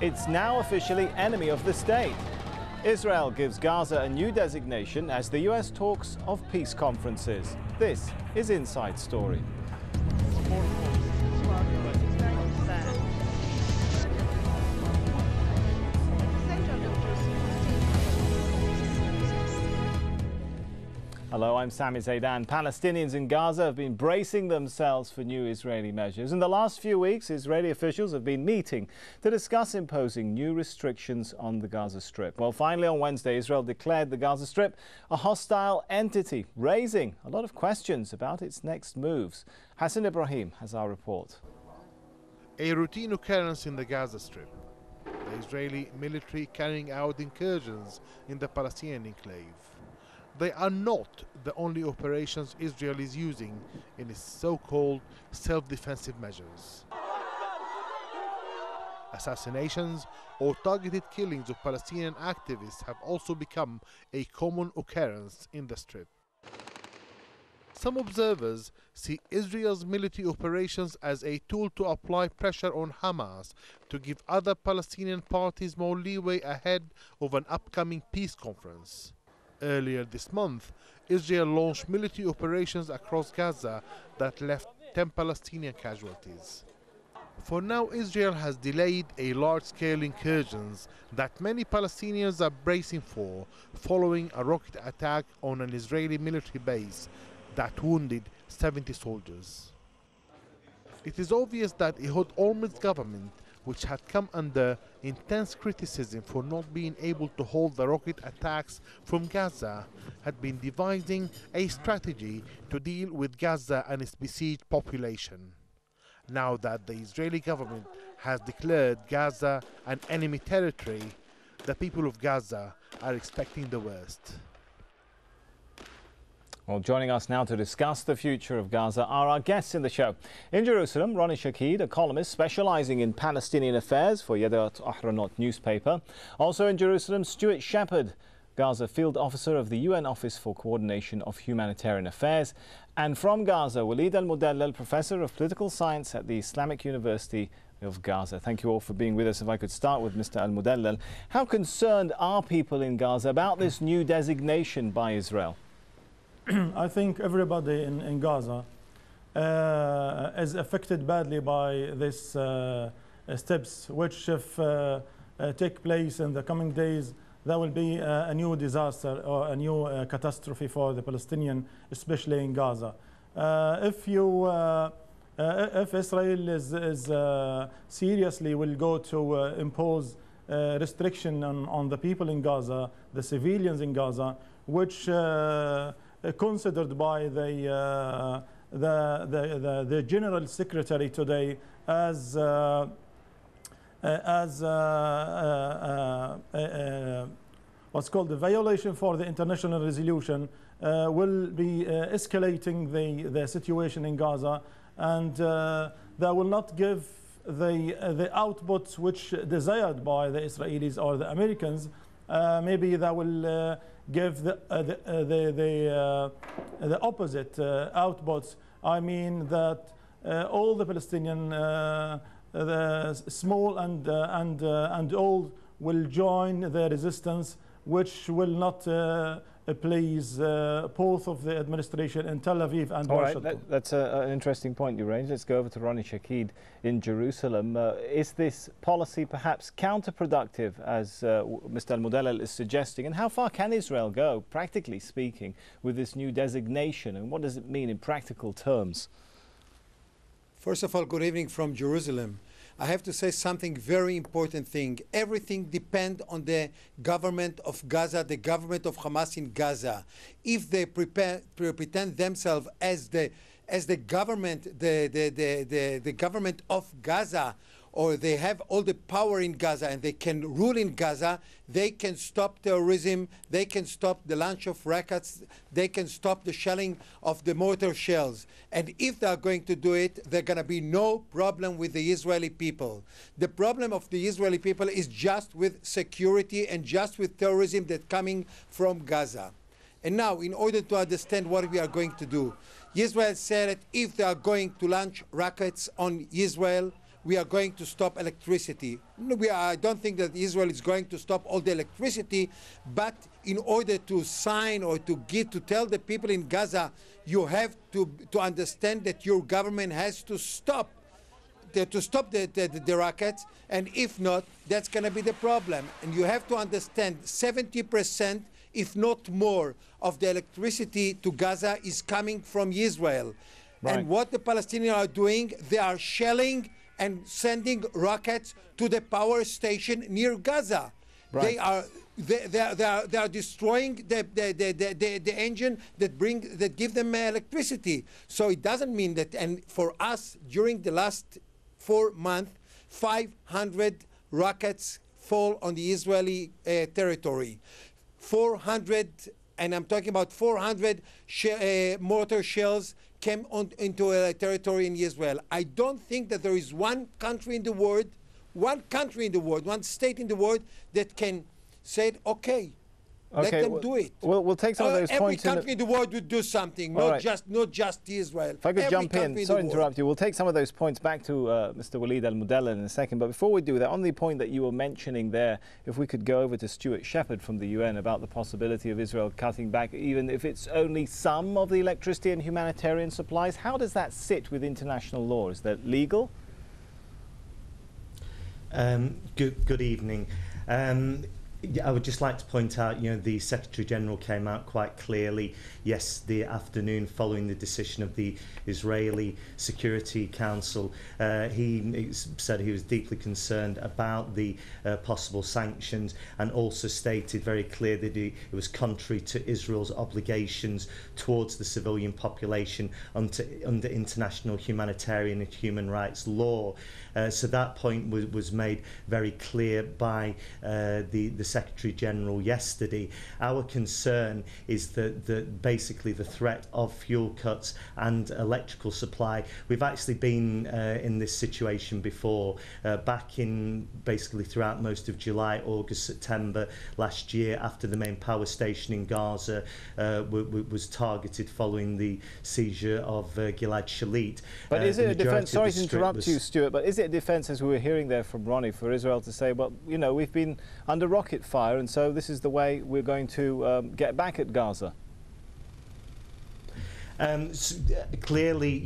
It's now officially enemy of the state. Israel gives Gaza a new designation as the US talks of peace conferences. This is Inside Story. Hello, I'm Sami Zeidan. Palestinians in Gaza have been bracing themselves for new Israeli measures. In the last few weeks, Israeli officials have been meeting to discuss imposing new restrictions on the Gaza Strip. Well, finally on Wednesday, Israel declared the Gaza Strip a hostile entity, raising a lot of questions about its next moves. Hassan Ibrahim has our report. A routine occurrence in the Gaza Strip. The Israeli military carrying out incursions in the Palestinian enclave. They are not the only operations Israel is using in its so-called self-defensive measures. Assassinations or targeted killings of Palestinian activists have also become a common occurrence in the Strip. Some observers see Israel's military operations as a tool to apply pressure on Hamas to give other Palestinian parties more leeway ahead of an upcoming peace conference. Earlier this month, Israel launched military operations across Gaza that left 10 Palestinian casualties. For now, Israel has delayed a large-scale incursions that many Palestinians are bracing for, following a rocket attack on an Israeli military base that wounded 70 soldiers. It is obvious that Ehud Olmert's government, which had come under intense criticism for not being able to hold the rocket attacks from Gaza, had been devising a strategy to deal with Gaza and its besieged population. Now that the Israeli government has declared Gaza an enemy territory, the people of Gaza are expecting the worst. Well, joining us now to discuss the future of Gaza are our guests in the show. In Jerusalem, Ronnie Shakid, a columnist specialising in Palestinian affairs for Yediot Ahronot newspaper. Also in Jerusalem, Stuart Shepard, Gaza field officer of the UN Office for Coordination of Humanitarian Affairs. And from Gaza, Walid Al-Mudallal, professor of political science at the Islamic University of Gaza. Thank you all for being with us. If I could start with Mr. Al-Mudallal, how concerned are people in Gaza about this new designation by Israel? I think everybody in Gaza is affected badly by these steps, which if take place in the coming days, there will be a new disaster or a new catastrophe for the Palestinian, especially in Gaza. If Israel is seriously will go to impose restriction on the people in Gaza, the civilians in Gaza, which considered by the General Secretary today as what's called the violation for the international resolution, will be escalating the situation in Gaza, and they will not give the outputs which desired by the Israelis or the Americans. Maybe they will give the opposite outputs. I mean that all the Palestinian, the small and old, will join the resistance, which will not please both of the administration in Tel Aviv and Washington. Right, that's an interesting point you raised. Let's go over to Ronnie Shakid in Jerusalem. Is this policy perhaps counterproductive, as Mr. Al-Mudallal is suggesting? And how far can Israel go, practically speaking, with this new designation? And what does it mean in practical terms? First of all, good evening from Jerusalem. I have to say something very important thing. Everything depends on the government of Gaza, the government of Hamas in Gaza. If they pretend themselves as the government, the government of Gaza, or they have all the power in Gaza and they can rule in Gaza, they can stop terrorism, they can stop the launch of rockets, they can stop the shelling of the mortar shells. And if they are going to do it, there's going to be no problem with the Israeli people. The problem of the Israeli people is just with security and just with terrorism that's coming from Gaza. And now, in order to understand what we are going to do, Israel said that if they are going to launch rockets on Israel, we are going to stop electricity. No, I don't think that Israel is going to stop all the electricity, but in order to sign or to tell the people in Gaza, you have to understand that your government has to stop the rockets, and if not, that's going to be the problem. And you have to understand 70%, if not more, of the electricity to Gaza is coming from Israel. Right. And what the Palestinians are doing, they are shelling and sending rockets to the power station near Gaza. Right. They are destroying the engine that give them electricity. So it doesn't mean that. And for us, during the last 4 months, 500 rockets fall on the Israeli territory. 400, and I'm talking about 400 mortar shells came into a territory in Israel. I don't think that there is one country in the world, one state in the world that can say, okay, let them do it. We'll take some of those points. Every country in the world would do something, not just Israel. If I could jump in, sorry to interrupt you. We'll take some of those points back to Mr. Walid al-Mudallal in a second. But before we do that, on the point that you were mentioning there, if we could go over to Stuart Shepard from the UN about the possibility of Israel cutting back, even if it's only some of the electricity and humanitarian supplies, how does that sit with international law? Is that legal? Good evening. I would just like to point out, the Secretary General came out quite clearly yesterday afternoon following the decision of the Israeli Security Council. He said he was deeply concerned about the possible sanctions, and also stated very clearly that it was contrary to Israel's obligations towards the civilian population under international humanitarian and human rights law. So that point was made very clear by the Secretary General yesterday. Our concern is that basically the threat of fuel cuts and electrical supply. We've actually been in this situation before, back in basically throughout most of July, August, September last year, after the main power station in Gaza was targeted following the seizure of Gilad Shalit. But is it a defence? Sorry to interrupt you, Stuart, but is it a defence, as we were hearing there from Ronnie, for Israel to say, well, we've been under rocket fire, and so this is the way we're going to get back at Gaza? Clearly,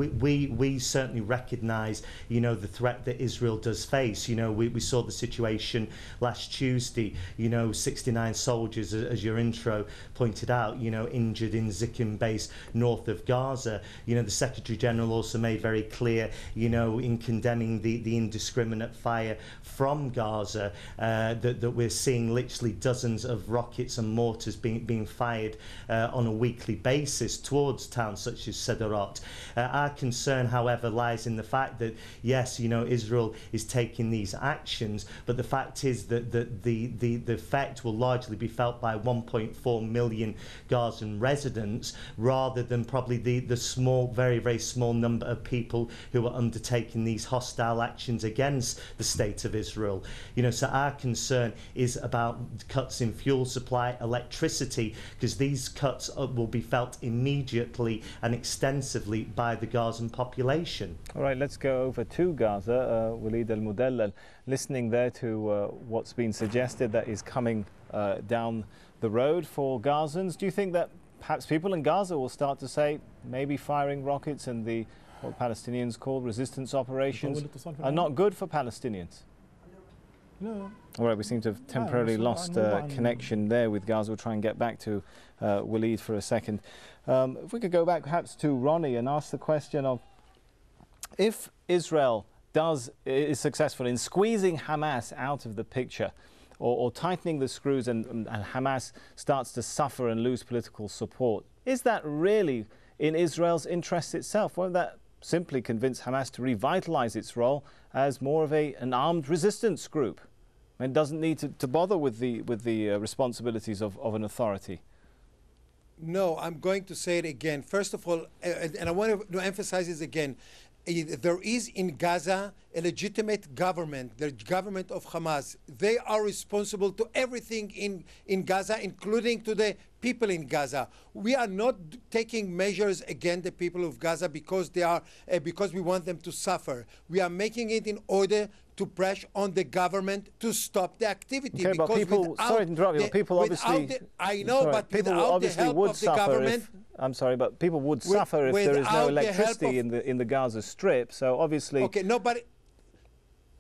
we certainly recognise, the threat that Israel does face. We saw the situation last Tuesday. 69 soldiers, as your intro pointed out, injured in Zikim base north of Gaza. The Secretary General also made very clear, in condemning the indiscriminate fire from Gaza, that we're seeing literally dozens of rockets and mortars being fired on a weekly basis towards towns such as Sderot. Our concern, however, lies in the fact that, yes, Israel is taking these actions, but the fact is that the effect will largely be felt by 1.4 million Gazan residents, rather than probably the small, very, very small number of people who are undertaking these hostile actions against the state of Israel. So our concern is about cuts in fuel supply, electricity, because these cuts will be felt immediately and extensively by the Gazan population. All right, let's go over to Gaza. Walid al-Mudallal, listening there to what's been suggested that is coming down the road for Gazans. Do you think that perhaps people in Gaza will start to say maybe firing rockets and what Palestinians call resistance operations are not good for Palestinians? No. All right, we seem to have temporarily lost connection there with Gaza. We'll try and get back to Walid for a second. If we could go back perhaps to Ronnie and ask the question of, if Israel is successful in squeezing Hamas out of the picture, or tightening the screws, and Hamas starts to suffer and lose political support, is that really in Israel's interests itself? Won't that simply convince Hamas to revitalize its role as more of an armed resistance group? And doesn't need to bother with the responsibilities of an authority? No, I'm going to say it again. First of all, and I want to emphasize this again, there is in Gaza a legitimate government, the government of Hamas. They are responsible to everything in Gaza, including to the people in Gaza. We are not taking measures against the people of Gaza because they are because we want them to suffer. We are making it in order to press on the government to stop the activity. Okay, but people, sorry to interrupt you, but people obviously... I know, but people without the obviously help would of the suffer government... I'm sorry, but people would suffer if there is no electricity of, in the Gaza Strip, so obviously... Okay,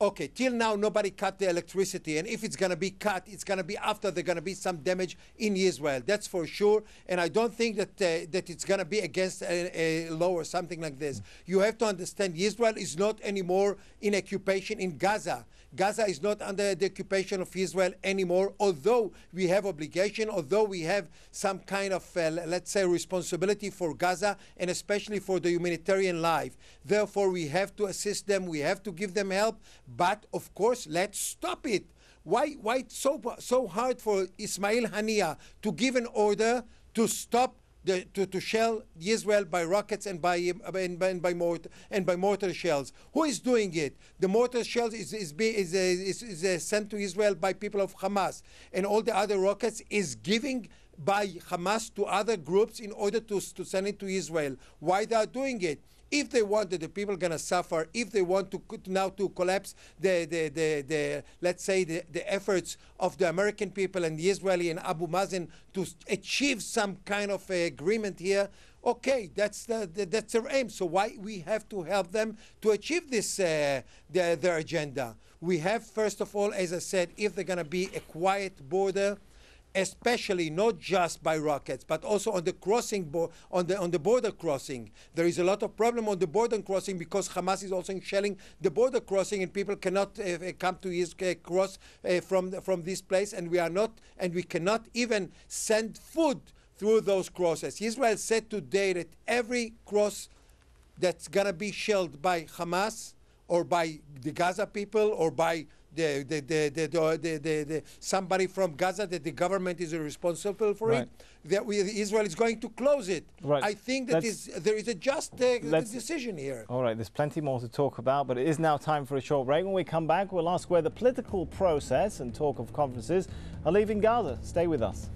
Okay, till now nobody cut the electricity, and if it's going to be cut, it's going to be after there's going to be some damage in Israel. That's for sure, and I don't think that that it's going to be against a law or something like this. You have to understand, Israel is not anymore in occupation in Gaza. Gaza is not under the occupation of Israel anymore, although we have obligation, although we have some kind of, let's say, responsibility for Gaza, and especially for the humanitarian life. Therefore, we have to assist them, we have to give them help, but of course, let's stop it. Why it's so hard for Ismail Haniyeh to give an order to stop to shell Israel by rockets and by mortar shells? Who is doing it? The mortar shells is sent to Israel by people of Hamas, and all the other rockets is giving by Hamas to other groups in order to send it to Israel. Why they are doing it? If they want that the people are going to suffer, if they want to now to collapse let's say the efforts of the American people and the Israeli and Abu Mazen to achieve some kind of agreement here, okay, that's their aim. So why we have to help them to achieve this their agenda? We have, first of all, as I said, if they're going to be a quiet border, especially not just by rockets, but also on the crossing on the border crossing. There is a lot of problem on the border crossing because Hamas is also shelling the border crossing, and people cannot come to cross from this place, and we cannot even send food through those crosses. Israel said today that every cross that's gonna be shelled by Hamas or by the Gaza people or by somebody from Gaza, that the government is responsible for it, that Israel is going to close it. Right. I think that there is a just decision here. All right, there's plenty more to talk about, but it is now time for a short break. When we come back, we'll ask where the political process and talk of conferences are leaving Gaza. Stay with us.